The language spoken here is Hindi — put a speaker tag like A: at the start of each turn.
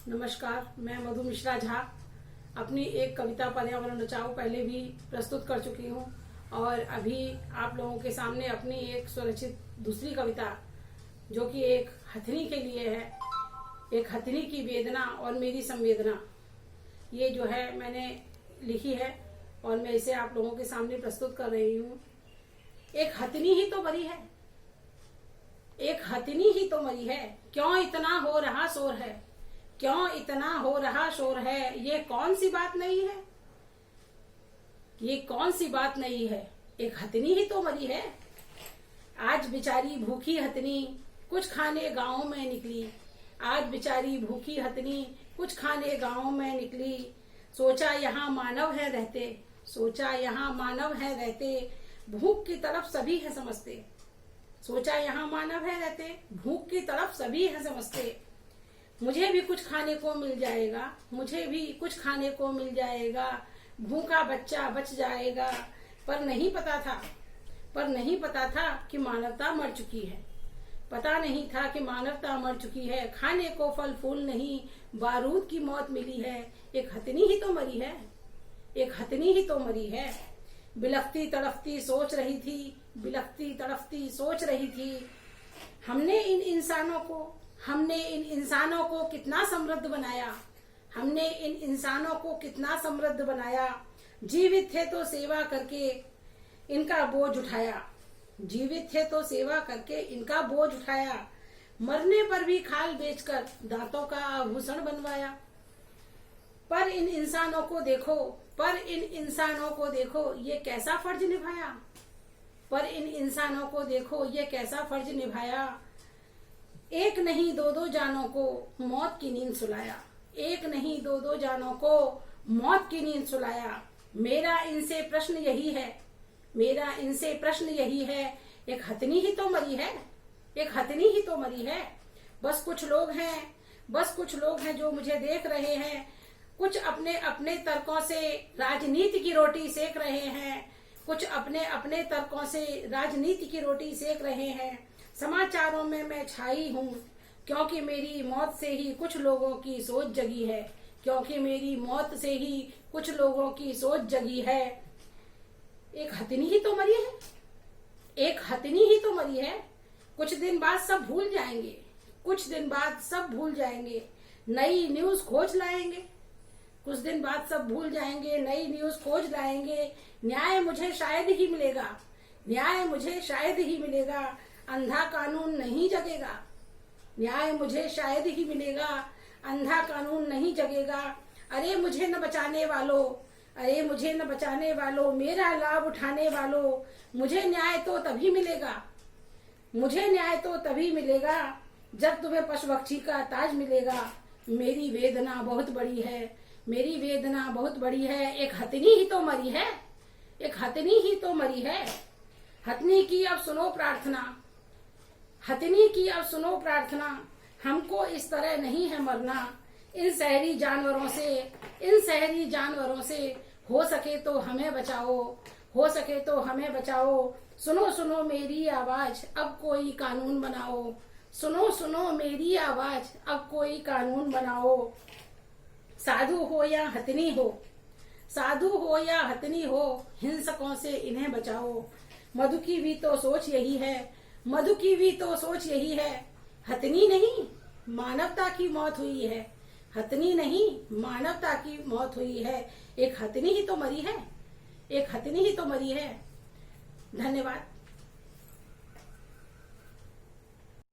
A: नमस्कार, मैं मधु मिश्रा झा अपनी एक कविता पर्यावरण बचाओ पहले भी प्रस्तुत कर चुकी हूँ और अभी आप लोगों के सामने अपनी एक स्वरचित दूसरी कविता जो कि एक हथनी के लिए है, एक हथनी की वेदना और मेरी संवेदना, ये जो है मैंने लिखी है और मैं इसे आप लोगों के सामने प्रस्तुत कर रही हूँ। एक हथनी ही तो मरी है, एक हथनी ही तो मरी है, क्यों इतना हो रहा शोर है, क्यों इतना हो रहा शोर है, ये कौन सी बात नहीं है, ये कौन सी बात नहीं है, एक हथनी ही तो मरी है। आज बेचारी भूखी हथनी कुछ खाने गांव में निकली, आज बेचारी भूखी हथनी कुछ खाने गांव में निकली। सोचा यहाँ मानव है रहते, सोचा यहाँ मानव है रहते, भूख की तरफ सभी है समझते। सोचा यहाँ मानव है रहते, भूख की तरफ सभी है समझते। मुझे भी कुछ खाने को मिल जाएगा, मुझे भी कुछ खाने को मिल जाएगा, भूखा बच्चा बच जाएगा। पर नहीं पता था कि मानवता मर चुकी है, पता नहीं था कि मानवता मर चुकी है। खाने को फल फूल नहीं, बारूद की मौत मिली है। एक हथनी ही तो मरी है, एक हथनी ही तो मरी है। बिलखती तड़फती सोच रही थी, बिलखती तड़फती सोच रही थी। हमने इन इंसानों को कितना समृद्ध बनाया, हमने इन इंसानों को कितना समृद्ध बनाया। जीवित थे तो सेवा करके इनका बोझ उठाया, जीवित थे तो सेवा करके इनका बोझ उठाया। मरने पर भी खाल बेचकर दांतों का आभूषण बनवाया। पर इन इंसानों को देखो, पर इन इंसानों को देखो, ये कैसा फर्ज निभाया, पर इन इंसानों को देखो, ये कैसा फर्ज निभाया। एक नहीं दो दो जानों को मौत की नींद सुलाया, एक नहीं दो दो जानों को मौत की नींद सुलाया। मेरा इनसे प्रश्न यही है, मेरा इनसे प्रश्न यही है, एक हथनी ही तो मरी है, एक हथनी ही तो मरी है। बस कुछ लोग हैं जो मुझे देख रहे हैं, कुछ अपने अपने तर्कों से राजनीति की रोटी सेक रहे हैं, कुछ अपने अपने तर्कों से राजनीति की रोटी सेक रहे हैं। समाचारों में मैं छाई हूँ क्योंकि मेरी मौत से ही कुछ लोगों की सोच जगी है, क्योंकि मेरी मौत से ही कुछ लोगों की सोच जगी है। एक हथनी ही तो मरी है, एक हथनी ही तो मरी है। कुछ दिन बाद सब भूल जाएंगे, कुछ दिन बाद सब भूल जाएंगे, नई न्यूज खोज लाएंगे। कुछ दिन बाद सब भूल जाएंगे, नई न्यूज खोज लाएंगे। न्याय मुझे शायद ही मिलेगा, न्याय मुझे शायद ही मिलेगा, अंधा कानून नहीं जगेगा। न्याय मुझे शायद ही मिलेगा, अंधा कानून नहीं जगेगा। अरे मुझे न बचाने वालों, अरे मुझे न बचाने वालों, मेरा लाभ उठाने वालों, मुझे न्याय तो तभी मिलेगा, मुझे न्याय तो तभी मिलेगा जब तुम्हें पशुपक्षी का ताज मिलेगा। मेरी वेदना बहुत बड़ी है, मेरी वेदना बहुत बड़ी है। एक हथनी ही तो मरी है, एक हथनी ही तो मरी है। हथनी की अब सुनो प्रार्थना, हथनी की अब सुनो प्रार्थना, हमको इस तरह नहीं है मरना। इन शहरी जानवरों से, इन शहरी जानवरों से हो सके तो हमें बचाओ, हो सके तो हमें बचाओ। सुनो सुनो मेरी आवाज, अब कोई कानून बनाओ, सुनो सुनो मेरी आवाज, अब कोई कानून बनाओ। साधु हो या हथनी हो, साधु हो या हथनी हो, हिंसकों से इन्हें बचाओ। मधु की भी तो सोच यही है, मधु की भी तो सोच यही है। हथनी नहीं मानवता की मौत हुई है, हथनी नहीं मानवता की मौत हुई है। एक हथनी ही तो मरी है, एक हथनी ही तो मरी है। धन्यवाद।